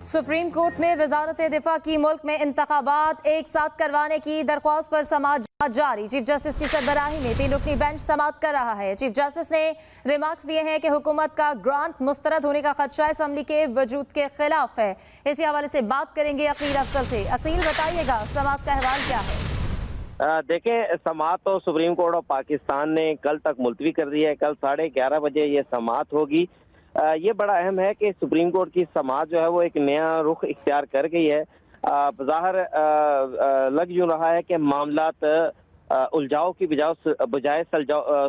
Supreme court में वजारत दिफा की मुल्क में इंतखाबात एक साथ करवाने की दरख्वास्त पर समाअत जारी। चीफ जस्टिस की सरबराही में 3 रुकनी बेंच समाअत कर रहा है। चीफ जस्टिस ने रिमार्क्स दिए हैं कि हुकूमत का ग्रांट मुस्तरद होने का खदशा असम्बली के वजूद के खिलाफ है। इसी हवाले से बात करेंगे अकील अफजल से। अकील, बताइएगा समाअत का अहवाल क्या है? देखें, समाअत तो सुप्रीम कोर्ट ऑफ पाकिस्तान ने कल तक मुलतवी कर दी है। कल 11:30 बजे ये समाअत होगी। ये बड़ा अहम है कि सुप्रीम कोर्ट की समाअत जो है वो एक नया रुख इख्तियार कर गई है। ज़ाहिर लग यूँ रहा है कि मामलात उलझाव की बजाय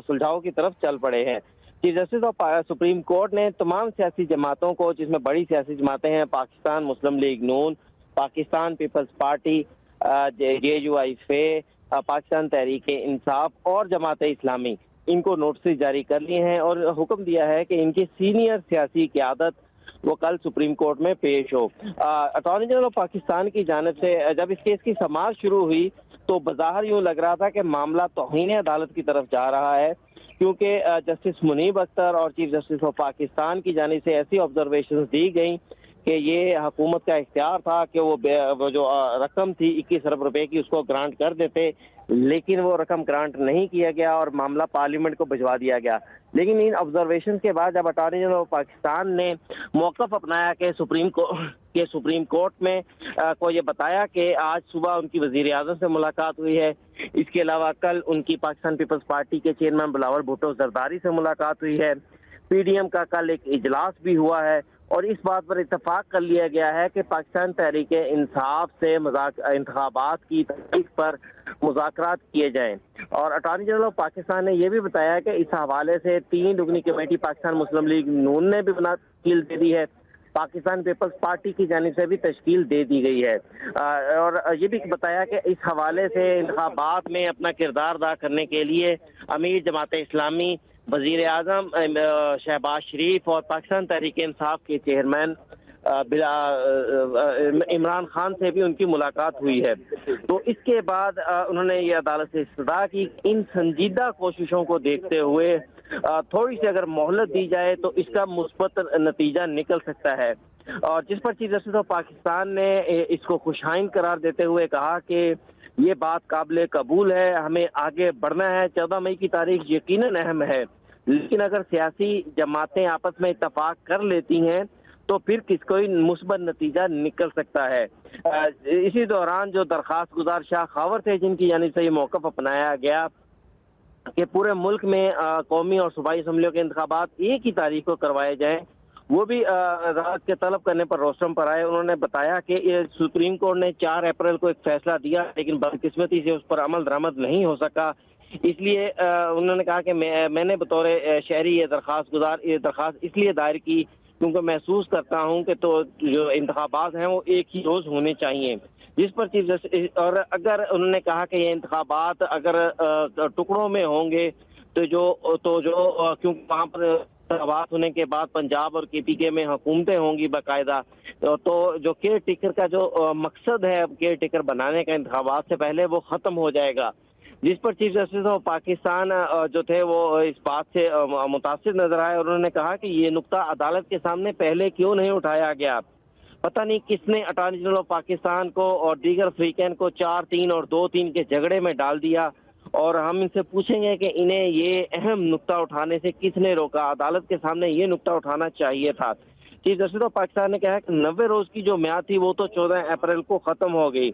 सुलझाव की तरफ चल पड़े हैं। Chief justice of supreme court ने तमाम सियासी जमातों को, जिसमें बड़ी सियासी जमातें हैं पाकिस्तान मुस्लिम लीग नून, पाकिस्तान पीपल्स पार्टी, JUI, पाकिस्तान तहरीक इंसाफ और जमात इस्लामी, इनको नोटिस जारी कर लिए हैं और हुक्म दिया है कि इनकी सीनियर सियासी क़यादत वो कल सुप्रीम कोर्ट में पेश हो। अटॉर्नी जनरल ऑफ पाकिस्तान की जानिब से जब इस केस की समाअत शुरू हुई तो बज़ाहिर यूँ लग रहा था कि मामला तौहीन अदालत की तरफ जा रहा है, क्योंकि जस्टिस मुनीब अख्तर और चीफ जस्टिस ऑफ पाकिस्तान की जानिब से ऐसी ऑब्जर्वेशन दी गई कि ये हुकूमत का इख्तियार था कि वो जो रकम थी 21 अरब रुपए की उसको ग्रांट कर देते, लेकिन वो रकम ग्रांट नहीं किया गया और मामला पार्लियामेंट को भिजवा दिया गया। लेकिन इन ऑब्जर्वेशन के बाद जब अटॉर्नी जनरल ऑफ पाकिस्तान ने मौक़िफ़ अपनाया कि सुप्रीम कोर्ट में को ये बताया कि आज सुबह उनकी वज़ीर आज़म से मुलाकात हुई है, इसके अलावा कल उनकी पाकिस्तान पीपल्स पार्टी के चेयरमैन बिलावल भुट्टो जरदारी से मुलाकात हुई है, PDM का कल एक इजलास भी हुआ है और इस बात पर इत्तफाक कर लिया गया है कि पाकिस्तान तहरीक इंसाफ से इंतखाबात की तारीख पर मुज़ाकरात किए जाएं। और अटॉर्नी जनरल ऑफ पाकिस्तान ने यह भी बताया कि इस हवाले से 3 रुकनी कमेटी पाकिस्तान मुस्लिम लीग नून ने भी तश्कील दे दी है, पाकिस्तान पीपल्स पार्टी की जानिब से भी तश्कील दे दी गई है। और ये भी बताया कि इस हवाले से इंतखाबात में अपना किरदार अदा करने के लिए अमीर जमात इस्लामी, वज़ीर आज़म शहबाज शरीफ और पाकिस्तान तहरीक इंसाफ के चेयरमैन इमरान खान से भी उनकी मुलाकात हुई है। तो इसके बाद उन्होंने ये अदालत से इस्तदा की इन संजीदा कोशिशों को देखते हुए थोड़ी सी अगर मोहलत दी जाए तो इसका मुस्बत नतीजा निकल सकता है। और जिस पर चीफ जस्टिस ऑफ पाकिस्तान ने इसको खुशाइन करार देते हुए कहा कि ये बात काबिल कबूल है, हमें आगे बढ़ना है। 14 मई की तारीख यकीनन अहम है, लेकिन अगर सियासी जमातें आपस में इत्तफाक कर लेती हैं तो फिर कोई मुस्बत नतीजा निकल सकता है। इसी दौरान जो दरख्वास्त गुजार शाह खावर थे, जिनकी जानिब से ये मौक़िफ़ अपनाया गया कि पूरे मुल्क में कौमी और सूबाई असम्बलियों के इंतखाबात एक ही तारीख को करवाए जाएं, वो भी अदालत के तलब करने पर रोस्टम पर आए। उन्होंने बताया कि सुप्रीम कोर्ट ने 4 अप्रैल को एक फैसला दिया, लेकिन बदकिस्मती से उस पर अमल दरामद नहीं हो सका। इसलिए उन्होंने कहा कि मैंने बतौर शहरी ये दरख्वास्त इसलिए दायर की क्योंकि महसूस करता हूँ कि तो जो इंतखाबात हैं वो एक ही रोज़ होने चाहिए। जिस पर चीफ जस्टिस और अगर उन्होंने कहा कि ये इंतखाबात अगर टुकड़ों में होंगे तो जो क्योंकि वहाँ पर इंतखाबात होने के बाद पंजाब और KPK में हुकूमतें होंगी बाकायदा, तो जो केयर टेकर का जो मकसद है केयर टेकर बनाने का इंतखाबात से पहले वो ख़त्म हो जाएगा। जिस पर चीफ जस्टिस ऑफ पाकिस्तान जो थे वो इस बात से मुतासिर नजर आए और उन्होंने कहा कि ये नुक्ता अदालत के सामने पहले क्यों नहीं उठाया गया। पता नहीं किसने अटॉर्नी जनरल ऑफ पाकिस्तान को और दीगर फ्रीकैन को 4-3 और 2-3 के झगड़े में डाल दिया, और हम इनसे पूछेंगे कि इन्हें ये अहम नुक्ता उठाने से किसने रोका। अदालत के सामने ये नुक्ता उठाना चाहिए था। चीफ जस्टिस ऑफ पाकिस्तान ने कहा कि 90 रोज की जो म्याद थी वो तो 14 अप्रैल को ख़त्म हो गई,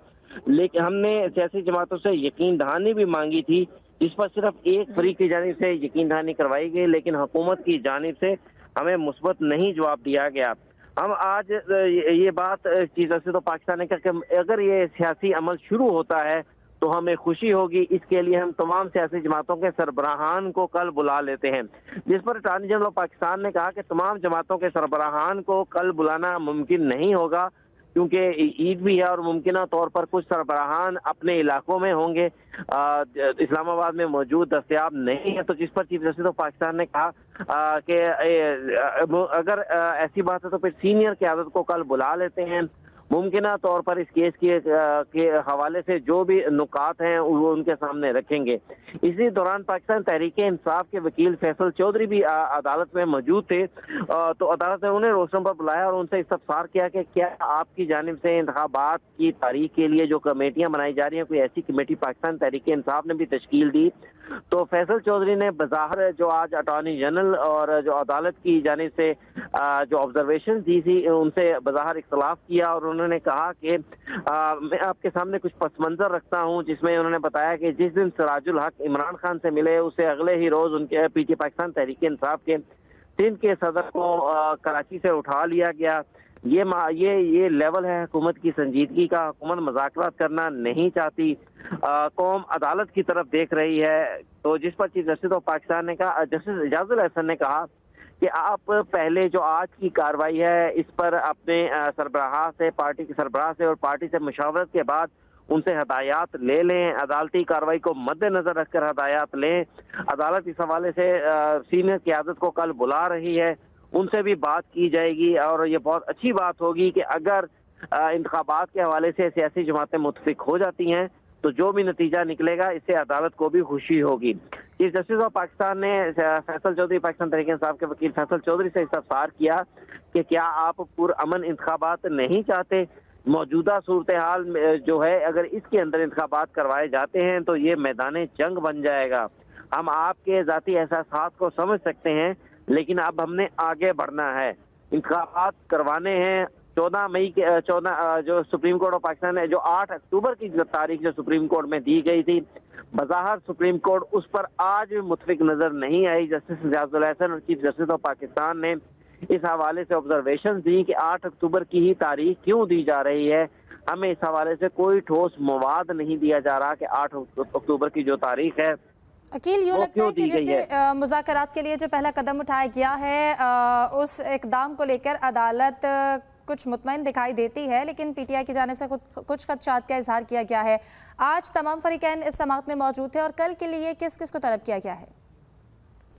लेकिन हमने सियासी जमातों से यकीन दहानी भी मांगी थी, जिस पर सिर्फ एक फरीक की जानिब से यकीन दहानी करवाई गई, लेकिन हुकूमत की जानिब से हमें मुस्बत नहीं जवाब दिया गया। हम आज ये बात चीफ जस्टिस ऑफ पाकिस्तान ने कहा कि अगर ये सियासी अमल शुरू होता है तो हमें खुशी होगी। इसके लिए हम तमाम सियासी जमातों के सरबराहान को कल बुला लेते हैं। जिस पर अटॉर्नी जनरल ऑफ पाकिस्तान ने कहा कि तमाम जमातों के सरबराहान को कल बुलाना मुमकिन नहीं होगा, क्योंकि ईद भी है और मुमकिन तौर पर कुछ सरबराहान अपने इलाकों में होंगे, इस्लामाबाद में मौजूद दस्तयाब नहीं है। तो जिस पर चीफ जस्टिस ऑफ पाकिस्तान ने कहा कि अगर ऐसी बात है तो फिर सीनियर क़यादत को कल बुला लेते हैं मुमकिना तौर पर इस केस के हवाले से जो भी नुकात हैं वो उनके सामने रखेंगे। इसी दौरान पाकिस्तान तहरीक इंसाफ के वकील फैसल चौधरी भी अदालत में मौजूद थे। तो अदालत ने उन्हें रोशनम पर बुलाया और उनसे इस्तफसार किया कि क्या आपकी जानिब से इंतखाबात की तारीख के लिए जो कमेटियां बनाई जा रही हैं, कोई ऐसी कमेटी पाकिस्तान तहरीक इंसाफ ने भी तश्कील दी? तो फैसल चौधरी ने बज़ाहिर जो आज अटॉर्नी जनरल और जो अदालत की जानिब से जो ऑब्जर्वेशन दी थी उनसे बज़ाहिर इख्तलाफ किया और उन्होंने कहा कि मैं आपके सामने कुछ पस मंज़र रखता हूँ, जिसमें उन्होंने बताया कि जिस दिन सिराजुल हक इमरान खान से मिले उससे अगले ही रोज़ उनके पीटी पाकिस्तान तहरीक इंसाफ के सिंध के सदर को कराची से उठा लिया गया। ये लेवल है हुकूमत की संजीदगी का। हुकूमत मज़ाकरात करना नहीं चाहती, कौम अदालत की तरफ देख रही है। तो जिस पर चीफ जस्टिस ऑफ पाकिस्तान ने कहा, जस्टिस एजाजुल अहसन ने कहा कि आप पहले जो आज की कार्रवाई है इस पर अपने सरबराह से, पार्टी के सरबराह से और पार्टी से मशावरत के बाद उनसे हदायत ले लें, अदालती कार्रवाई को मद्देनजर रखकर हदायत लें। अदालत इस हवाले से सीनियर क़यादत को कल बुला रही है, उनसे भी बात की जाएगी और ये बहुत अच्छी बात होगी कि अगर इंतखाबात के हवाले से सियासी जमातें मुत्तफिक हो जाती हैं तो जो भी नतीजा निकलेगा इससे अदालत को भी खुशी होगी। चीफ जस्टिस ऑफ पाकिस्तान ने फैसल चौधरी, पाकिस्तान तहरीक इंसाफ के वकील फैसल चौधरी से इस्तफसार किया कि क्या आप पुरअमन इंतखाबात नहीं चाहते? मौजूदा सूरत हाल जो है अगर इसके अंदर इंतखाबात करवाए जाते हैं तो ये मैदान जंग बन जाएगा। हम आपके ज़ाती एहसासात को समझ सकते हैं, लेकिन अब हमने आगे बढ़ना है, इंतखाबात करवाने हैं। 14 मई के 14 जो सुप्रीम कोर्ट ऑफ पाकिस्तान है, जो 8 अक्टूबर की तारीख जो सुप्रीम कोर्ट में दी गई थी, बज़ाहिर सुप्रीम कोर्ट उस पर आज भी मुतफिक नजर नहीं आई। जस्टिस एजाजुल अहसन और चीफ जस्टिस ऑफ पाकिस्तान ने इस हवाले से ऑब्जर्वेशन दी कि 8 अक्टूबर की ही तारीख क्यों दी जा रही है। हमें इस हवाले से कोई ठोस मवाद नहीं दिया जा रहा कि 8 अक्टूबर की जो तारीख है अकील, यूँ लगता है कि जैसे मुज़ाकरात के लिए जो पहला कदम उठाया गया है उस इक़दाम को लेकर अदालत कुछ मुतमईन दिखाई देती है, लेकिन पीटीआई की जानिब से कुछ खदशात का इजहार किया गया है। आज तमाम फरीकैन इस समाअत में मौजूद थे और कल के लिए किस किस को तलब किया गया है?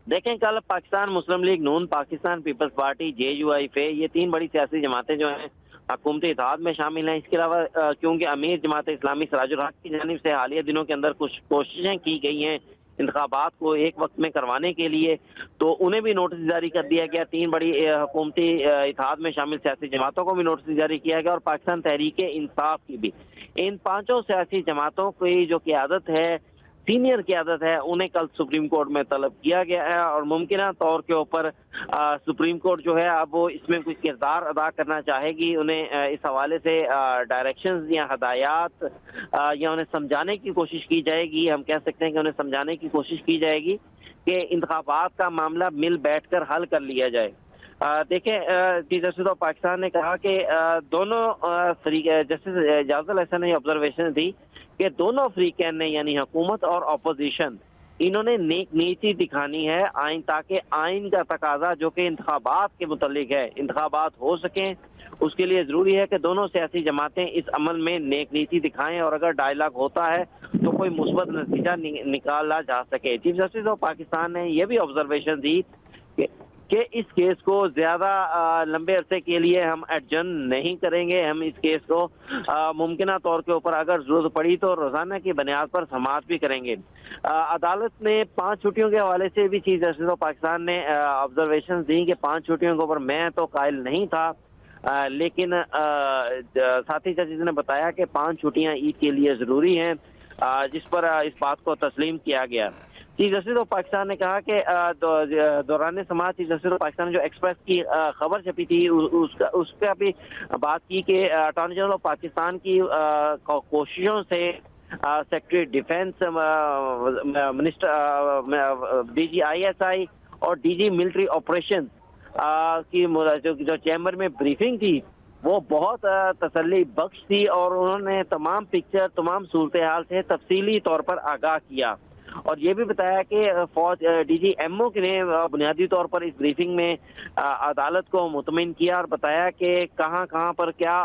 देखें, कल पाकिस्तान मुस्लिम लीग नून, पाकिस्तान पीपल्स पार्टी, JUIF, ये 3 बड़ी सियासी जमातें जो हैं हुकूमती इत्तेहाद में शामिल हैं। इसके अलावा क्योंकि अमीर जमात इस्लामी सिराजुल हक की जानिब से हालिया दिनों के अंदर कुछ कोशिशें की गई हैं इंतखाबात को एक वक्त में करवाने के लिए, तो उन्हें भी नोटिस जारी कर दिया गया। 3 बड़ी हुकूमती इत्तेहाद में शामिल सियासी जमातों को भी नोटिस जारी किया गया और पाकिस्तान तहरीक इंसाफ की भी। इन 5 सियासी जमातों की जो क़यादत है, सीनियर क़यादत है, उन्हें कल सुप्रीम कोर्ट में तलब किया गया है और मुमकिना तौर के ऊपर सुप्रीम कोर्ट जो है अब वो इसमें कुछ किरदार अदा करना चाहेगी। उन्हें इस हवाले से डायरेक्शंस या हदायत या उन्हें समझाने की कोशिश की जाएगी। हम कह सकते हैं कि उन्हें समझाने की कोशिश की जाएगी कि इंतखाबात का मामला मिल बैठकर हल कर लिया जाए। देखें, चीफ जस्टिस ऑफ पाकिस्तान ने कहा कि दोनों जस्टिस एजाजुल अहसन ने ऑब्जर्वेशन दी कि दोनों फरीकैन ने यानी हुकूमत और अपोजिशन, इन्होंने नेक नीति दिखानी है आइन, ताकि आइन का तकाजा जो कि इंतखाबात के मुतल्लिक है, इंतखाबात हो सकें, उसके लिए ज़रूरी है कि दोनों सियासी जमातें इस अमल में नेक नीति दिखाएं और अगर डायलॉग होता है तो कोई मुस्बत नतीजा निकाला जा सके। चीफ जस्टिस ऑफ पाकिस्तान ने यह भी ऑब्जर्वेशन दी कि इस केस को ज़्यादा लंबे अरसे के लिए हम एडजर्न नहीं करेंगे। हम इस केस को मुमकिना तौर के ऊपर अगर ज़रूरत पड़ी तो रोज़ाना की बुनियाद पर समाअत भी करेंगे। अदालत ने 5 छुट्टियों के हवाले से भी चीफ जस्टिस ऑफ पाकिस्तान ने ऑब्जर्वेशन दी कि 5 छुट्टियों के ऊपर मैं तो कायल नहीं था, लेकिन साथी जजेस ने बताया कि 5 छुट्टियाँ ईद के लिए ज़रूरी हैं, जिस पर इस बात को तस्लीम किया गया। चीफ जस्टिस ऑफ पाकिस्तान ने कहा कि दौरान समाअत चीफ जस्टिस ऑफ पाकिस्तान ने जो एक्सप्रेस की खबर छपी थी उसका भी बात की कि अटॉर्नी जनरल ऑफ पाकिस्तान की कोशिशों से secretary defence, minister, DG ISI और DG मिलिट्री ऑपरेशन की जो चैम्बर में ब्रीफिंग थी वो बहुत तसल्ली बख्श थी और उन्होंने तमाम पिक्चर, तमाम सूरत हाल से तफसीली तौर पर आगाह किया और ये भी बताया कि फौज DG MO ने बुनियादी तौर पर इस ब्रीफिंग में अदालत को मुतमिन किया और बताया कि कहाँ कहाँ पर क्या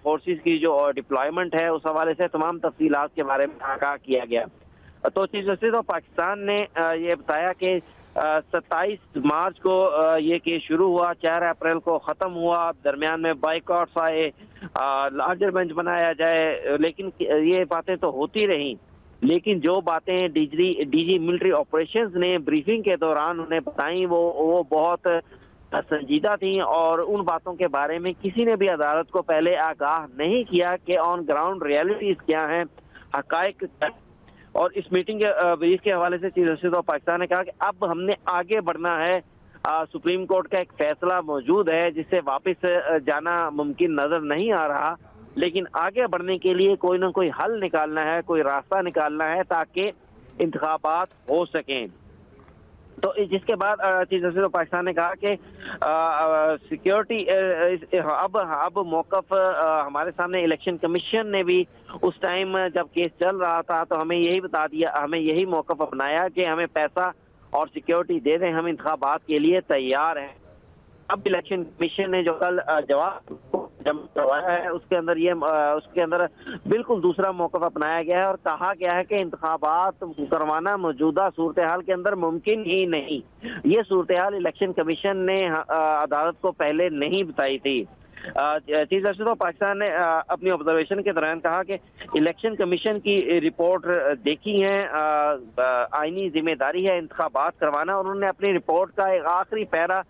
फोर्सेस की जो डिप्लॉयमेंट है उस हवाले से तमाम तफसीलात के बारे में आगाह किया गया। तो चीफ जस्टिस ऑफ पाकिस्तान ने ये बताया कि 27 مارچ کو یہ کیس شروع ہوا، 4 اپریل کو ختم ہوا، درمیان میں بائیکاٹس آئے، لارجر بینچ بنایا جائے، لیکن یہ باتیں تو ہوتی رہیں، لیکن جو باتیں ڈی جی ملٹری آپریشنز نے بریفنگ کے دوران انہیں بتائیں وہ بہت سنجیدہ تھیں، اور ان باتوں کے بارے میں کسی نے بھی عدالت کو پہلے آگاہ نہیں کیا کہ آن گراؤنڈ ریئلٹیز کیا ہیں، حقائق کیا ہیں۔ اور اس میٹنگ کے بریف کے حوالے سے چیف جسٹس آف پاکستان نے کہا کہ اب ہم نے آگے بڑھنا ہے، سپریم کورٹ کا ایک فیصلہ موجود ہے جس سے واپس جانا ممکن نظر نہیں آ رہا، لیکن آگے بڑھنے کے لیے کوئی نہ کوئی حل نکالنا ہے، کوئی راستہ نکالنا ہے تاکہ انتخابات ہو سکیں۔ تو جس کے بعد چیف جسٹس آف پاکستان نے کہا کہ سیکیورٹی اب موقف ہمارے سامنے الیکشن کمیشن نے بھی اس ٹائم جب کیس چل رہا تھا تو ہمیں یہی بتا دیا، ہمیں یہی موقف اپنایا کہ ہمیں پیسہ اور سیکیورٹی دے دیں، ہم انتخابات کے لیے تیار ہیں۔ اب الیکشن کمیشن نے جو کل جواب جمع کروایا ہے اس کے اندر بالکل دوسرا موقف اپنایا گیا ہے، اور کہا گیا ہے کہ انتخابات کروانا موجودہ صورتحال کے اندر ممکن ہی نہیں۔ یہ صورتحال الیکشن کمیشن نے عدالت کو پہلے نہیں بتائی تھی۔ چیف جسٹس آف پاکستان نے اپنی آبزرویشن کے دوران کہا کہ الیکشن کمیشن کی رپورٹ دیکھی ہے، آئینی ذمہ داری ہے انتخابات کروانا، اور انہوں نے اپنی رپورٹ کا ایک آخری پیرا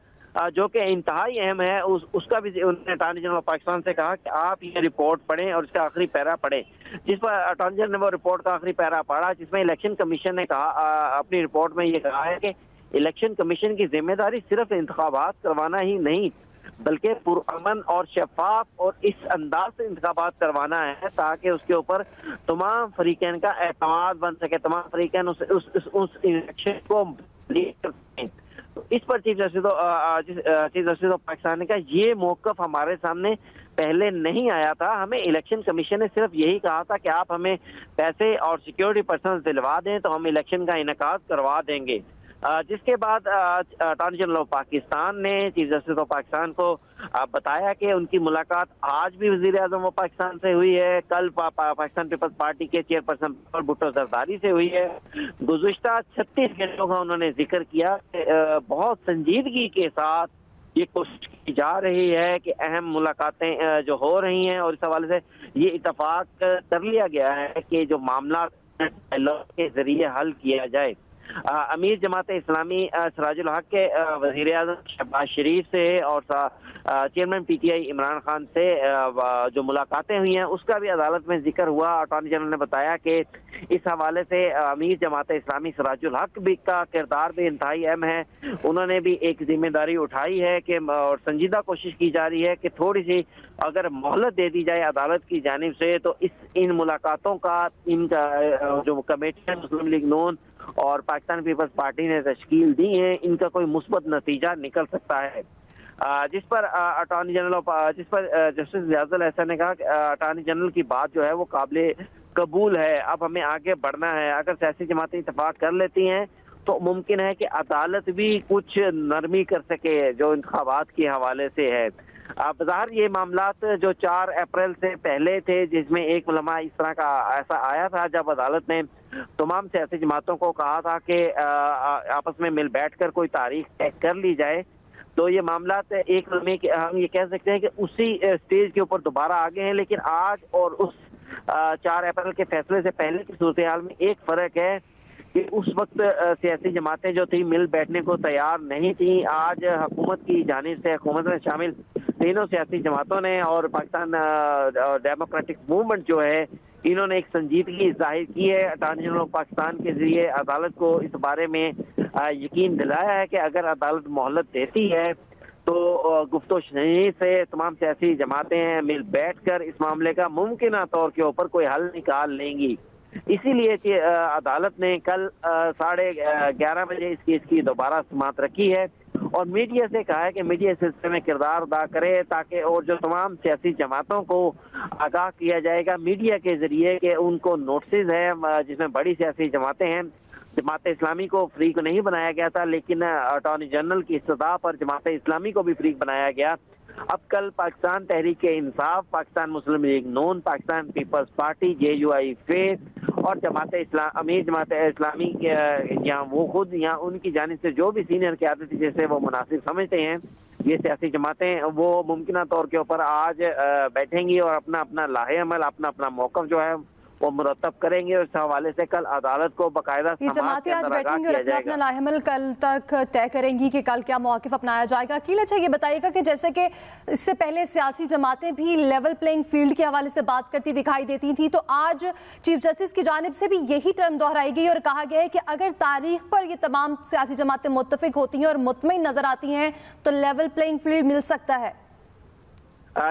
جو کہ انتہائی اہم ہے اس کا بھی انہوں نے اٹارنی جنرل آف پاکستان سے کہا کہ آپ یہ رپورٹ پڑھیں اور اس کا آخری پیرا پڑھیں، جس پر اٹارنی جنرل نے وہ رپورٹ کا آخری پیرا پڑھا جس میں الیکشن کمیشن نے کہا اپنی رپورٹ میں یہ کہا ہے کہ الیکشن کمیشن کی ذمہ داری صرف انتخابات کروانا ہی نہیں بلکہ پرامن اور شفاف اور اس انداز سے انتخابات کروانا ہے تاکہ اس کے اوپر تمام فریقین کا اعتماد بن سکے، تمام فریقین اس الیکشن کو لیڈ کر سکیں۔ اس پر چیف جسٹس آف پاکستان نے کہا یہ موقف ہمارے سامنے پہلے نہیں آیا تھا، ہمیں الیکشن کمیشن نے صرف یہی کہا تھا کہ آپ ہمیں پیسے اور سیکیورٹی پرسنز دلوا دیں تو ہم الیکشن کا انعقاد کروا دیں گے۔ جس کے بعد اٹارنی جنرل آف پاکستان نے چیف جسٹس آف پاکستان کو بتایا کہ ان کی ملاقات آج بھی وزیر اعظم و پاکستان سے ہوئی ہے، کل پاکستان پیپلز پارٹی کے چیئرپرسن بھٹو زرداری سے ہوئی ہے۔ گزشتہ 36 گھنٹوں کا انہوں نے ذکر کیا کہ بہت سنجیدگی کے ساتھ یہ کوشش کی جا رہی ہے کہ اہم ملاقاتیں جو ہو رہی ہیں، اور اس حوالے سے یہ اتفاق کر لیا گیا ہے کہ جو معاملات کے ذریعے حل کیا جائے۔ امیر جماعت اسلامی سراج الحق کے وزیر اعظم شہباز شریف سے اور chairman P T I Imran Khan سے جو ملاقاتیں ہوئی ہیں اس کا بھی عدالت میں ذکر ہوا۔ اٹارنی جنرل نے بتایا کہ اس حوالے سے امیر جماعت اسلامی سراج الحق بھی کا کردار بھی انتہائی اہم ہے، انہوں نے بھی ایک ذمہ داری اٹھائی ہے کہ اور سنجیدہ کوشش کی جا رہی ہے کہ تھوڑی سی اگر مہلت دے دی جائے عدالت کی جانب سے تو ان ملاقاتوں کا ان کا جو کمیٹی ہے مسلم لیگ نون اور پاکستان پیپلز پارٹی نے تشکیل دی ہیں ان کا کوئی مثبت نتیجہ نکل سکتا ہے۔ جس پر اٹارنی جنرل جسٹس ریاض الحسن نے کہا کہ اٹارنی جنرل کی بات جو ہے وہ قابل قبول ہے، اب ہمیں آگے بڑھنا ہے، اگر سیاسی جماعتیں اتفاق کر لیتی ہیں تو ممکن ہے کہ عدالت بھی کچھ نرمی کر سکے جو انتخابات کے حوالے سے ہے۔ بظاہر یہ معاملات جو 4 اپریل سے پہلے تھے جس میں ایک لمحہ اس طرح کا ایسا آیا تھا جب عدالت نے تمام سیاسی جماعتوں کو کہا تھا کہ آپس میں مل بیٹھ کر کوئی تاریخ طے کر لی جائے، تو یہ معاملات ایک لمحے کے ہم یہ کہہ سکتے ہیں کہ اسی سٹیج کے اوپر دوبارہ آگے ہیں، لیکن آج اور اس 4 اپریل کے فیصلے سے پہلے کی صورتحال میں ایک فرق ہے کہ اس وقت سیاسی جماعتیں جو تھیں مل بیٹھنے کو تیار نہیں تھیں۔ آج حکومت کی جانب سے حکومت میں شامل تینوں سیاسی جماعتوں نے اور پاکستان ڈیموکریٹک موومنٹ جو ہے انہوں نے ایک سنجیدگی ظاہر کی ہے، اٹارنی جنرل آف پاکستان کے ذریعے عدالت کو اس بارے میں یقین دلایا ہے کہ اگر عدالت مہلت دیتی ہے تو گفت و شنید سے تمام سیاسی جماعتیں مل بیٹھ کر اس معاملے کا ممکنہ طور کے اوپر کوئی حل نکال لیں گی۔ اسی لیے عدالت نے کل 11:30 بجے اس کیس کی دوبارہ سماعت رکھی ہے اور میڈیا سے کہا ہے کہ میڈیا اس سلسلے میں کردار ادا کرے تاکہ اور جو تمام سیاسی جماعتوں کو آگاہ کیا جائے گا میڈیا کے ذریعے کہ ان کو نوٹسز ہے جس میں بڑی سیاسی جماعتیں ہیں۔ جماعت اسلامی کو فریق نہیں بنایا گیا تھا لیکن اٹارنی جنرل کی استدعا پر جماعت اسلامی کو بھی فریق بنایا گیا۔ اب کل پاکستان تحریک انصاف، پاکستان مسلم لیگ نون، پاکستان پیپلز پارٹی، JUIF اور امیر جماعت اسلامی یا وہ خود یا ان کی جانب سے جو بھی سینئر قیادت جیسے وہ مناسب سمجھتے ہیں یہ سیاسی جماعتیں، وہ ممکنہ طور کے اوپر آج بیٹھیں گی اور اپنا لاہے عمل اپنا موقف جو ہے وہ مرتب کریں گے، اور اس حوالے سے کل عدالت کو باقاعدہ یہ جماعتیں آج بیٹھیں گی اور اپنا لاہے عمل کل تک طے کریں گی کہ کل کیا موقف اپنایا جائے گا۔ عقیل اچھا یہ بتائیے گا کہ جیسے کہ اس سے پہلے سیاسی جماعتیں بھی لیول پلینگ فیلڈ کے حوالے سے بات کرتی دکھائی دیتی تھیں، تو آج چیف جسٹس کی جانب سے بھی یہی ٹرم دہرائی گئی اور کہا گیا ہے کہ اگر تاریخ پر یہ تمام سیاسی جماعتیں متفق ہوتی ہیں اور مطمئن نظر آتی ہیں تو لیول پلینگ فیلڈ مل سکتا ہے۔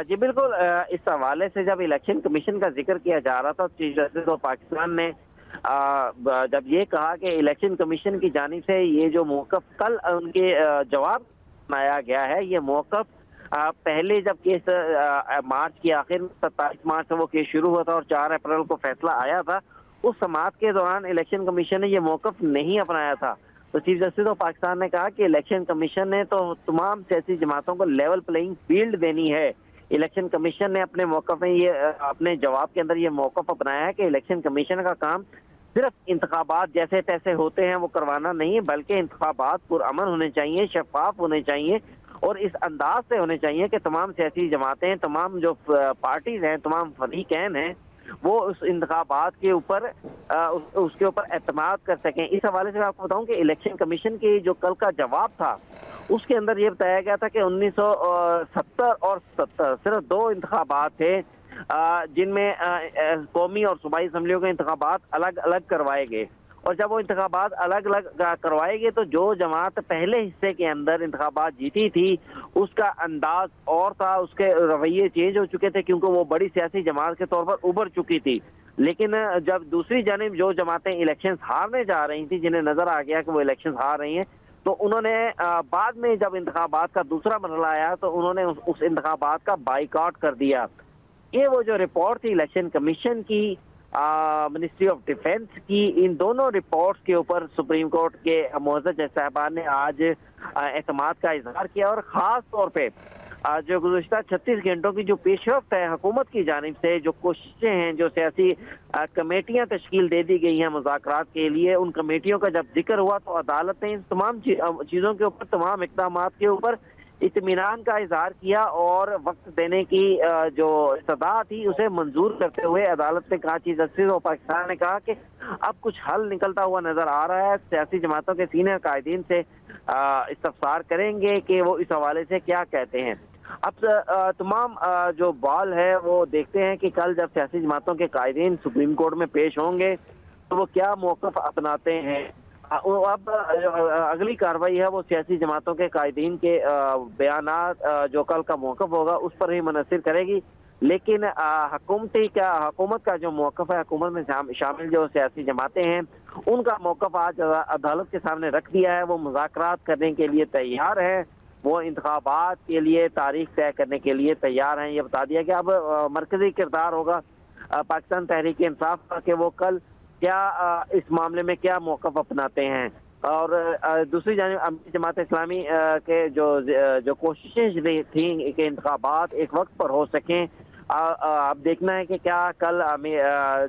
جی بالکل، اس حوالے سے جب الیکشن کمیشن کا ذکر کیا جا رہا تھا چیف جسٹس آف پاکستان نے جب یہ کہا کہ الیکشن کمیشن کی جانب سے یہ جو موقف کل ان کے جواب بنایا گیا ہے، یہ موقف پہلے جب کیس مارچ کی آخر 27 مارچ سے وہ کیس شروع ہوا تھا اور 4 اپریل کو فیصلہ آیا تھا، اس سماعت کے دوران الیکشن کمیشن نے یہ موقف نہیں اپنایا تھا۔ تو چیف جسٹس آف پاکستان نے کہا کہ الیکشن کمیشن نے تو تمام سیاسی جماعتوں کو لیول پلینگ فیلڈ دینی ہے۔ الیکشن کمیشن نے اپنے موقف میں اپنے جواب کے اندر یہ موقف اپنایا ہے کہ الیکشن کمیشن کا کام صرف انتخابات جیسے تیسے ہوتے ہیں وہ کروانا نہیں ہے، بلکہ انتخابات پرامن ہونے چاہیے، شفاف ہونے چاہیے اور اس انداز سے ہونے چاہیے کہ تمام سیاسی جماعتیں، تمام جو پارٹیز ہیں، تمام فریقین ہیں، وہ اس انتخابات کے اوپر اعتماد کر سکیں۔ اس حوالے سے میں آپ کو بتاؤں کہ الیکشن کمیشن کی جو کل کا جواب تھا اس کے اندر یہ بتایا گیا تھا کہ 1970 اور 70 صرف 2 انتخابات تھے جن میں قومی اور صوبائی اسمبلیوں کے انتخابات الگ الگ کروائے گئے، اور جب وہ انتخابات الگ الگ کروائے گئے تو جو جماعت پہلے حصے کے اندر انتخابات جیتی تھی اس کا انداز اور تھا، اس کے رویے چینج ہو چکے تھے کیونکہ وہ بڑی سیاسی جماعت کے طور پر ابھر چکی تھی۔ لیکن جب دوسری جانب جو جماعتیں الیکشنز ہارنے جا رہی تھیں، جنہیں نظر آ گیا کہ وہ الیکشنز ہار رہی ہیں، تو انہوں نے بعد میں جب انتخابات کا دوسرا مرحلہ آیا تو انہوں نے اس انتخابات کا بائیکاٹ کر دیا۔ یہ وہ جو رپورٹ تھی الیکشن کمیشن کی، منسٹری آف ڈیفنس کی، ان دونوں رپورٹس کے اوپر سپریم کورٹ کے معزز جج صاحبان نے آج اعتماد کا اظہار کیا، اور خاص طور پہ جو گزشتہ 36 گھنٹوں کی جو پیش رفت ہے حکومت کی جانب سے، جو کوششیں ہیں، جو سیاسی کمیٹیاں تشکیل دے دی گئی ہیں مذاکرات کے لیے، ان کمیٹیوں کا جب ذکر ہوا تو عدالت نے ان تمام چیزوں کے اوپر، تمام اقدامات کے اوپر اطمینان کا اظہار کیا اور وقت دینے کی جو استدعا تھی اسے منظور کرتے ہوئے عدالت نے کہا، چیف جسٹس آف پاکستان نے کہا کہ اب کچھ حل نکلتا ہوا نظر آ رہا ہے، سیاسی جماعتوں کے سینئر قائدین سے استفسار کریں گے کہ وہ اس حوالے سے کیا کہتے ہیں۔ اب تمام جو بال ہے وہ دیکھتے ہیں کہ کل جب سیاسی جماعتوں کے قائدین سپریم کورٹ میں پیش ہوں گے تو وہ کیا موقف اپناتے ہیں۔ اب اگلی کارروائی ہے وہ سیاسی جماعتوں کے قائدین کے بیانات جو کل کا موقف ہوگا اس پر ہی منحصر کرے گی، لیکن حکومت کا جو موقف ہے، حکومت میں شامل جو سیاسی جماعتیں ہیں ان کا موقف آج عدالت کے سامنے رکھ دیا ہے۔ وہ مذاکرات کرنے کے لیے تیار ہیں، وہ انتخابات کے لیے تاریخ طے کرنے کے لیے تیار ہیں۔ یہ بتا دیا کہ اب مرکزی کردار ہوگا پاکستان تحریک انصاف کا کہ وہ کل کیا اس معاملے میں کیا موقف اپناتے ہیں، اور دوسری جانب جماعت اسلامی کے جو کوششیں تھیں کہ انتخابات ایک وقت پر ہو سکیں، اب دیکھنا ہے کہ کیا کل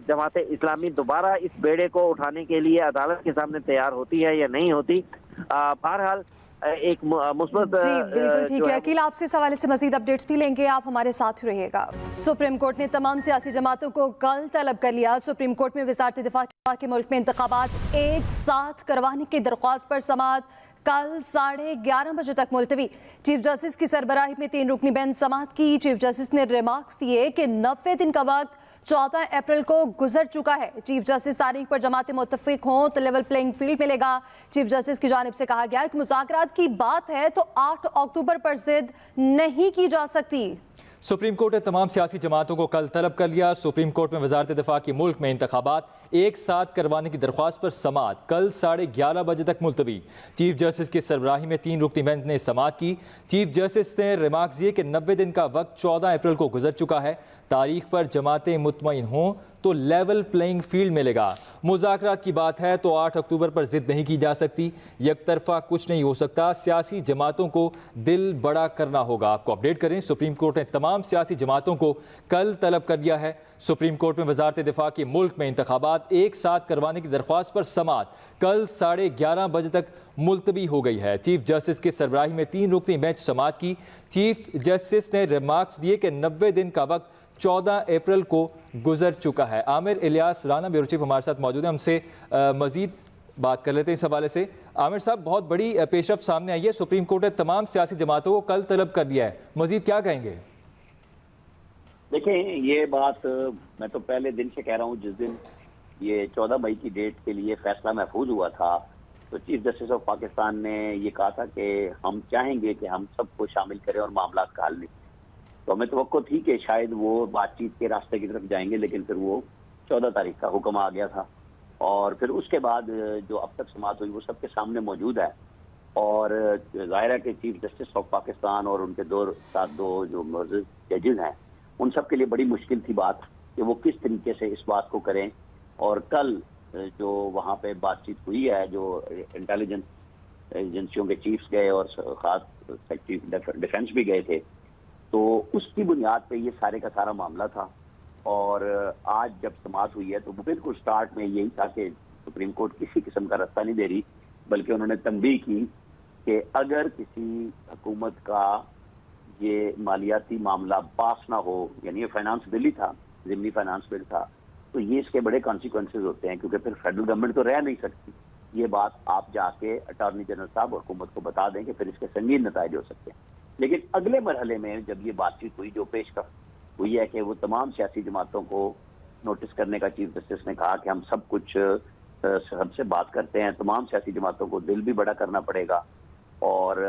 جماعت اسلامی دوبارہ اس بیڑے کو اٹھانے کے لیے عدالت کے سامنے تیار ہوتی ہے یا نہیں ہوتی۔ بہرحال ایک مثبت جی بالکل ٹھیک ہے عقیل، آپ سے اس حوالے سے مزید اپڈیٹس بھی لیں گے، آپ ہمارے ساتھ رہیے گا۔ سپریم کورٹ نے تمام سیاسی جماعتوں کو کل طلب کر لیا۔ سپریم کورٹ میں وزارت دفاع کے ملک میں انتخابات ایک ساتھ کروانے کی درخواست پر سماعت کل 11:30 بجے تک ملتوی۔ چیف جسٹس کی سربراہی میں 3 رکنی بینچ سماعت کی۔ چیف جسٹس نے ریمارکس دیے کہ 90 دن کا وقت 14 اپریل کو گزر چکا ہے۔ چیف جسٹس تاریخ پر جماعتیں متفق ہوں تو لیول پلینگ فیلڈ ملے گا۔ چیف جسٹس کی جانب سے کہا گیا کہ مذاکرات کی بات ہے تو 8 اکتوبر پر ضد نہیں کی جا سکتی۔ سپریم کورٹ نے تمام سیاسی جماعتوں کو کل طلب کر لیا۔ سپریم کورٹ میں وزارت دفاع کی ملک میں انتخابات ایک ساتھ کروانے کی درخواست پر سماعت کل 11:30 بجے تک ملتوی۔ چیف جسٹس کی سربراہی میں 3 رکنی بینچ نے سماعت کی۔ چیف جسٹس نے ریمارکس دیے کہ 90 دن کا وقت 14 اپریل کو گزر چکا ہے۔ تاریخ پر جماعتیں مطمئن ہوں तो लेवल प्लेइंग फील्ड मिलेगा। मुज़ाकरात की बात है तो 8 अक्टूबर पर जिद नहीं की जा सकती, एक तरफा कुछ नहीं हो सकता, सियासी जमातों को दिल बड़ा करना होगा। आपको अपडेट करें, सुप्रीम कोर्ट ने तमाम सियासी जमातों को कल तलब कर दिया है। सुप्रीम कोर्ट में वजारत दिफा की मुल्क में इंतखाबात एक साथ करवाने की दरख्वास्त पर समाअत कल 11:30 बजे तक मुलतवी हो गई है। चीफ जस्टिस की सरबराही में 3 रुकनी बेंच समाअत की। चीफ जस्टिस ने रिमार्क्स दिए कि 90 दिन का वक्त 14 अप्रैल को गुजर चुका है। आमिर इलियास राना ब्यूरो चीफ हमारे साथ मौजूद है, हमसे मजीद बात कर लेते हैं इस हवाले से। आमिर साहब, बहुत बड़ी पेशरफ्त सामने आई है, सुप्रीम कोर्ट ने तमाम सियासी जमातों को कल तलब कर दिया है, मजीद क्या कहेंगे? देखें, ये बात मैं तो पहले दिन से कह रहा हूँ, जिस दिन ये 14 मई की डेट के लिए फैसला महफूज हुआ था तो चीफ जस्टिस ऑफ पाकिस्तान ने ये कहा था कि हम चाहेंगे कि हम सबको शामिल करें और मामला का हल निकालें। तो हमें तवक्को थी कि शायद वो बातचीत के रास्ते की तरफ जाएंगे, लेकिन फिर वो 14 तारीख का हुक्म आ गया था। और फिर उसके बाद जो अब तक समाअत हुई वो सबके सामने मौजूद है। और ज़ाहिर है कि चीफ जस्टिस ऑफ पाकिस्तान और उनके दो जो मौजूद जजेस हैं, उन सब के लिए बड़ी मुश्किल थी बात कि वो किस तरीके से इस बात को करें। और कल जो वहाँ पे बातचीत हुई है, जो इंटेलिजेंस एजेंसियों के चीफ्स गए और खास सेक्रेटरी डिफेंस भी गए थे, तो उसकी बुनियाद पे ये सारे का सारा मामला था। और आज जब समाअत हुई है तो बिल्कुल स्टार्ट में यही था कि सुप्रीम कोर्ट किसी किस्म का रास्ता नहीं दे रही, बल्कि उन्होंने तंबीह की कि अगर किसी हुकूमत का ये मालियाती मामला पास ना हो, यानी ये फाइनेंस बिल ही था, ज़िमनी फाइनेंस बिल था, तो ये इसके बड़े कॉन्सिक्वेंसेज होते हैं, क्योंकि फिर फेडरल गवर्नमेंट तो रह नहीं सकती। ये बात आप जाके अटॉर्नी जनरल साहब और हुकूमत को बता दें कि फिर इसके संगीन नतीजे हो सकते हैं। लेकिन अगले मरहले में जब ये बातचीत हुई, जो पेशकश हुई है कि वो तमाम सियासी जमातों को नोटिस करने का चीफ जस्टिस ने कहा कि हम सब कुछ सबसे बात करते हैं, तमाम सियासी जमातों को दिल भी बड़ा करना पड़ेगा और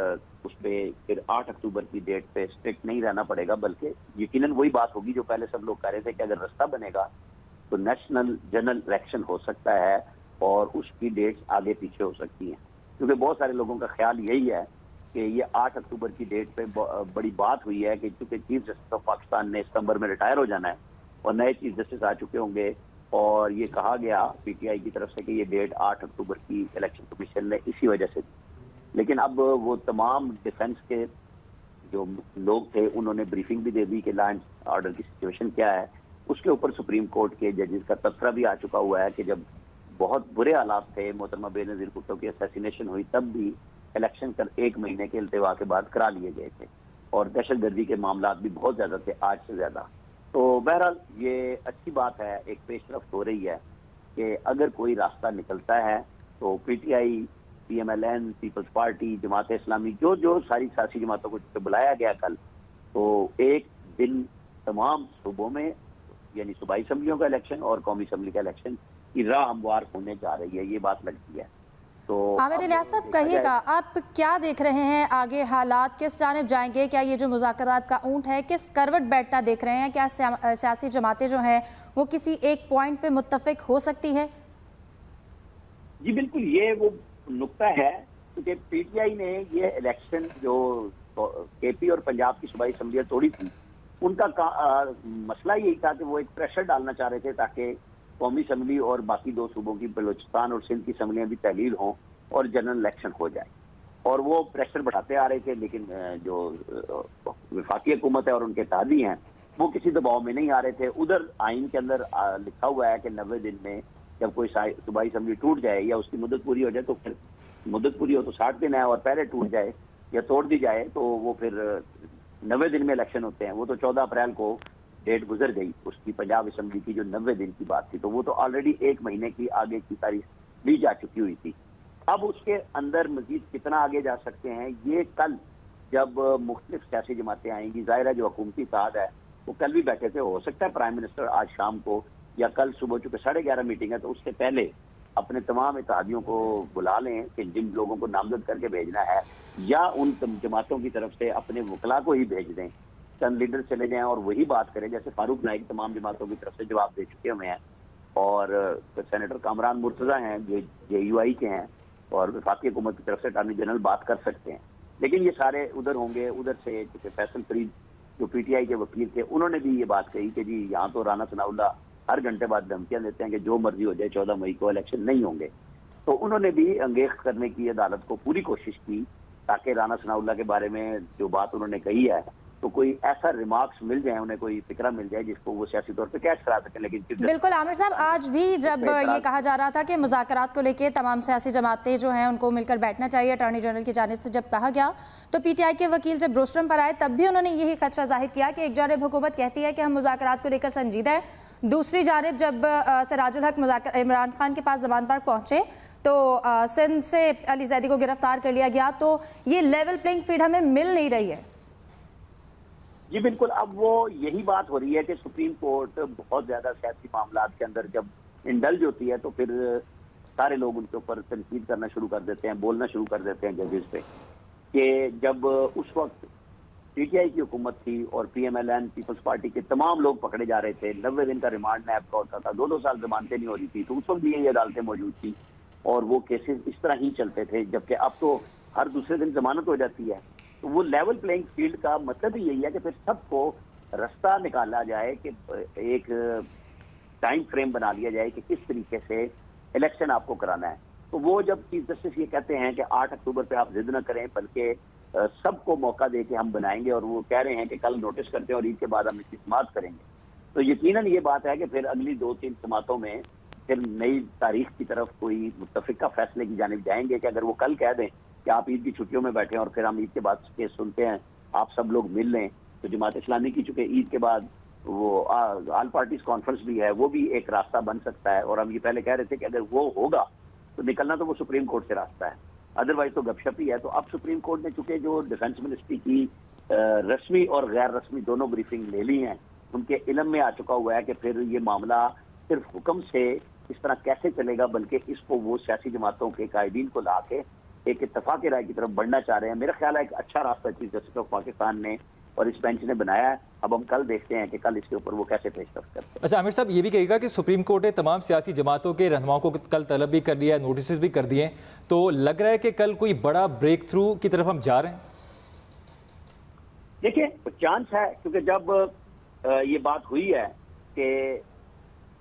उस पर फिर 8 अक्टूबर की डेट पे स्ट्रिक्ट नहीं रहना पड़ेगा, बल्कि यकीनन वही बात होगी जो पहले सब लोग कह रहे थे कि अगर रास्ता बनेगा तो नेशनल जनरल इलेक्शन हो सकता है और उसकी डेट्स आगे पीछे हो सकती हैं। क्योंकि बहुत सारे लोगों का ख्याल यही है कि ये 8 अक्टूबर की डेट पे बड़ी बात हुई है कि चूंकि चीफ जस्टिस ऑफ पाकिस्तान ने सितंबर में रिटायर हो जाना है और नए चीफ जस्टिस आ चुके होंगे, और ये कहा गया पीटीआई की तरफ से कि ये डेट 8 अक्टूबर की इलेक्शन कमीशन ने इसी वजह से दी। लेकिन अब वो तमाम डिफेंस के जो लोग थे उन्होंने ब्रीफिंग भी दे दी कि लॉ एंड ऑर्डर की सिचुएशन क्या है। उसके ऊपर सुप्रीम कोर्ट के जजेस का तबसरा भी आ चुका हुआ है कि जब बहुत बुरे हालात थे, मोहतरमा बेनज़ीर भुट्टो की असैसिनेशन हुई, तब भी इलेक्शन कर 1 महीने के इल्तिवा के बाद करा लिए गए थे और दहशतगर्दी के मामला भी बहुत ज्यादा थे, आज से ज्यादा। तो बहरहाल ये अच्छी बात है, एक पेशरफ्त हो रही है कि अगर कोई रास्ता निकलता है तो PTI, PMLN, peoples party, Jamaat Islami, जो सारी सियासी जमातों को बुलाया गया कल, तो एक दिन तमाम सूबों में यानी सूबाई असम्बलियों का इलेक्शन और कौमी असम्बली का इलेक्शन की राह हमवार होने जा रही है, ये बात लगती है। तो आमिर इलियास साहब, कहिएगा आप क्या देख रहे हैं, आगे हालात किस जानिब जाएंगे? क्या ये जो मुज़ाकरात का ऊंट है किस करवट बैठता देख रहे हैं? क्या सियासी जमातें जो हैं वो किसी एक पॉइंट पे मुत्तफिक हो सकती है? जी बिल्कुल, ये वो नुक्ता है क्योंकि पीटीआई ने ये इलेक्शन जो केपी और पंजाब की सूबाई असम्बलियां तोड़ी थी, उनका मसला यही था कि वो एक प्रेशर डालना चाह रहे थे ताकि कौमी असम्बली और बाकी 2 सूबों की बलूचिस्तान और सिंध की असम्बलियां भी तहलील हों और जनरल इलेक्शन हो जाए, और वो प्रेशर बढ़ाते आ रहे थे। लेकिन जो वफाकी हुकूमत है और उनके इत्तेहादी हैं वो किसी दबाव में नहीं आ रहे थे। उधर आइन के अंदर लिखा हुआ है कि 90 दिन में जब कोई सूबाई असम्बली टूट जाए या उसकी मुद्दत पूरी हो जाए, तो फिर मुद्दत पूरी हो तो 60 दिन है, और पहले टूट जाए या तोड़ दी जाए तो वो फिर 90 दिन में इलेक्शन होते हैं। वो तो 14 अप्रैल को डेट गुजर गई उसकी, पंजाब असम्बली की जो 90 दिन की बात थी, तो वो तो ऑलरेडी 1 महीने की आगे की तारीख ली जा चुकी हुई थी। अब उसके अंदर मजीद कितना आगे जा सकते हैं, ये कल जब मुख्तलिफ सियासी जमातें आएंगी, ज़ाहिर है जो हुकूमती इत्तेहाद है वो कल भी बैठे थे, हो सकता है प्राइम मिनिस्टर आज शाम को या कल सुबह, चूंकि 11:30 मीटिंग है तो उससे पहले अपने तमाम इत्तेहादियों को बुला लें कि जिन लोगों को नामजद करके भेजना है, या उन जमातों की तरफ से अपने वकला को ही भेज दें, चंद लीडर चले जाएं और वही बात करें। जैसे फारूक नाइक तमाम जमातों की तरफ से जवाब दे चुके हुए हैं, और सेनेटर कामरान मुर्तज़ा हैं जो JUI के हैं, और वफाकी हुकूमत की तरफ से अटॉर्नी जनरल बात कर सकते हैं। लेकिन ये सारे उधर होंगे। उधर से फैसल फरीद जो PTI के वकील थे, उन्होंने भी ये बात कही कि जी यहाँ तो राना सनाउल्लाह हर घंटे बाद धमकियां देते हैं कि जो मर्जी हो जाए 14 मई को इलेक्शन नहीं होंगे। तो उन्होंने भी अंगेख करने की अदालत को पूरी कोशिश की ताकि राना सनाउल्लाह के बारे में जो बात उन्होंने कही है तो कोई ऐसा रिमार्क्स मिल जाए, उन्हें कोई फिक्रा मिल जाए जिसको वो सियासी तौर पे कैश करा सकें। लेकिन बिल्कुल आमिर साहब, आज भी जब ये कहा जा रहा था कि मुज़ाकरात को लेके तमाम सियासी जमातें जो हैं उनको मिलकर बैठना चाहिए, अटॉर्नी जनरल की जानिब से जब कहा गया तो पीटीआई के वकील जब रोस्टरम पर आए तब भी उन्होंने यही खदशा जाहिर किया कि एक जानिब हुकूमत कहती है कि हम मुज़ाकरात को लेकर संजीदा है, दूसरी जानिब जब सिराजुल हक इमरान खान के पास ज़मान पार्क पहुँचे तो सिंध से अली जैदी को गिरफ्तार कर लिया गया, तो ये लेवल प्लेइंग फील्ड हमें मिल नहीं रही है। जी बिल्कुल, अब वो यही बात हो रही है कि सुप्रीम कोर्ट बहुत ज्यादा सियासी मामलात के अंदर जब इंडल्ज होती है तो फिर सारे लोग उनके ऊपर तनकीद करना शुरू कर देते हैं, बोलना शुरू कर देते हैं जजेस पे कि जब उस वक्त पीटीआई की हुकूमत थी और पीएमएलएन पीपल्स पार्टी के तमाम लोग पकड़े जा रहे थे, 90 दिन का रिमांड नैब का होता था, 2-2 साल जमानतें नहीं हो रही थी, तो उस वक्त भी ये अदालतें मौजूद थी और वो केसेस इस तरह ही चलते थे, जबकि अब तो हर दूसरे दिन जमानत हो जाती है। तो वो लेवल प्लेइंग फील्ड का मतलब ही यही है कि फिर सबको रास्ता निकाला जाए कि एक टाइम फ्रेम बना लिया जाए कि किस तरीके से इलेक्शन आपको कराना है। तो वो जब चीफ जस्टिस ये कहते हैं कि 8 अक्टूबर पे आप जिद न करें बल्कि सबको मौका दे के हम बनाएंगे, और वो कह रहे हैं कि कल नोटिस करते हैं और ईद के बाद हम इसकी समाअत करेंगे, तो यकीनन ये बात है कि फिर अगली 2-3 समातों में फिर नई तारीख की तरफ कोई मुत्तफिका फैसले की जानिब जाएंगे कि अगर वो कल कह दें कि आप ईद की छुट्टियों में बैठे और फिर हम ईद के बाद केस सुनते हैं, आप सब लोग मिल लें, तो जमात इस्लामी की चूंकि ईद के बाद वो ऑल पार्टीज कॉन्फ्रेंस भी है, वो भी एक रास्ता बन सकता है। और हम ये पहले कह रहे थे कि अगर वो होगा तो निकलना तो वो सुप्रीम कोर्ट से रास्ता है, अदरवाइज तो गपशप ही है। तो अब सुप्रीम कोर्ट ने चूंकि जो डिफेंस मिनिस्ट्री की रस्मी और गैर रस्मी दोनों ब्रीफिंग ले ली हैं, उनके इल्म में आ चुका हुआ है कि फिर ये मामला सिर्फ हुक्म से इस तरह कैसे चलेगा, बल्कि इसको वो सियासी जमातों के कायदीन को ला के एक इत्तफाक राय की तरफ बढ़ना चाह रहे हैं। मेरा ख्याल है एक अच्छा रास्ता चीफ जस्टिस ऑफ पाकिस्तान ने और इस बेंच ने बनाया है। अब हम कल देखते हैं कि कल इसके ऊपर वो कैसे पेशरफ्त करते हैं। अच्छा आमिर साहब, ये भी कहेगा कि सुप्रीम कोर्ट ने तमाम सियासी जमातों के रहनुमाओं को कल तलब भी कर लिया है, नोटिस भी कर दिए, तो लग रहा है कि कल कोई बड़ा ब्रेक थ्रू की तरफ हम जा रहे हैं। देखिए चांस है, क्योंकि जब ये बात हुई है कि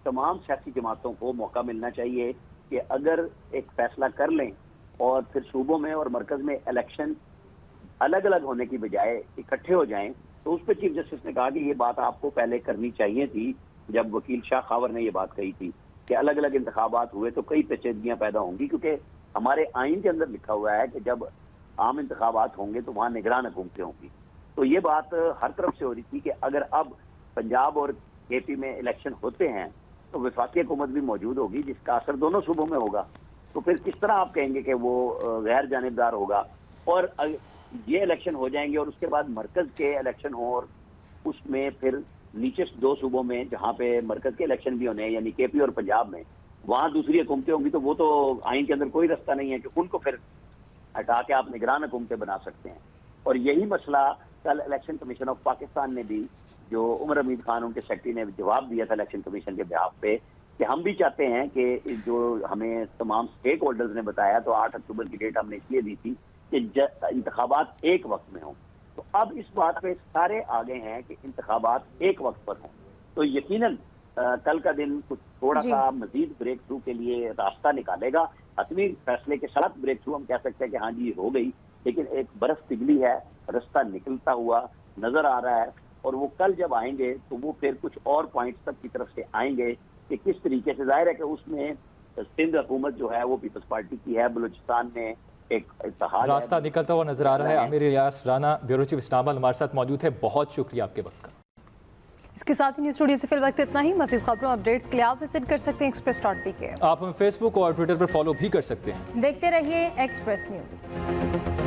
तमाम सियासी जमातों को मौका मिलना चाहिए कि अगर एक फैसला कर लें और फिर सूबों में और मरकज में इलेक्शन अलग अलग होने की बजाय इकट्ठे हो जाएं, तो उस पर चीफ जस्टिस ने कहा कि ये बात आपको पहले करनी चाहिए थी। जब वकील शाह खावर ने ये बात कही थी कि अलग अलग इंतखाबात हुए तो कई पेचीदगियां पैदा होंगी, क्योंकि हमारे आइन के अंदर लिखा हुआ है कि जब आम इंतखाबात होंगे तो वहाँ निगरान हुकूमतें होंगी। तो ये बात हर तरफ से हो रही थी कि अगर अब पंजाब और केपी में इलेक्शन होते हैं तो वफाकी हुकूमत भी मौजूद होगी जिसका असर दोनों सूबों में होगा, तो फिर किस तरह आप कहेंगे कि वो गैर जानिबदार होगा। और ये इलेक्शन हो जाएंगे और उसके बाद मरकज के इलेक्शन हो और उसमें फिर नीचे 2 सूबों में जहाँ पे मरकज के इलेक्शन भी होने हैं यानी केपी और पंजाब में, वहाँ दूसरी हुकूमतें होंगी, तो वो तो आइन के अंदर कोई रास्ता नहीं है कि उनको फिर हटा के आप निगरान हुकूमतें बना सकते हैं। और यही मसला कल इलेक्शन कमीशन ऑफ पाकिस्तान ने भी, जो उमर हमीद खान उनके सेक्रेटरी ने जवाब दिया था इलेक्शन कमीशन के बिहाफ पे कि हम भी चाहते हैं कि जो हमें तमाम स्टेक होल्डर्स ने बताया, तो 8 अक्टूबर की डेट हमने इसलिए दी थी कि इंतखाबात एक वक्त में हों। तो अब इस बात पे सारे आगे हैं कि इंतखाबात एक वक्त पर हों, तो यकीनन कल का दिन कुछ थोड़ा सा मजीद ब्रेक थ्रू के लिए रास्ता निकालेगा। हतमी फैसले के साथ ब्रेक थ्रू हम कह सकते हैं कि हाँ जी हो गई, लेकिन एक बर्फ पिघली है, रास्ता निकलता हुआ नजर आ रहा है। और वो कल जब आएंगे तो वो फिर कुछ और पॉइंट्स तक की तरफ से आएंगे कि किस तरीके से, जाहिर है कि उसमें सिंध हुकूमत जो है वो पीपल्स पार्टी की है, बलूचिस्तान में एक इत्तेहाद रास्ता निकलता हुआ नजर आ रहा है। आमिर इलियास राना, ब्यूरो चीफ इस्लामाबाद हमारे साथ मौजूद है, बहुत शुक्रिया आपके वक्त का। इसके साथ ही न्यूज़ स्टूडियो से फिल वक्त इतना ही। मज़ीद खबरों अपडेट्स के लिए आप विजिट कर सकते हैं express.pk। आप हमें फेसबुक और ट्विटर पर फॉलो भी कर सकते हैं। देखते रहिए एक्सप्रेस न्यूज़।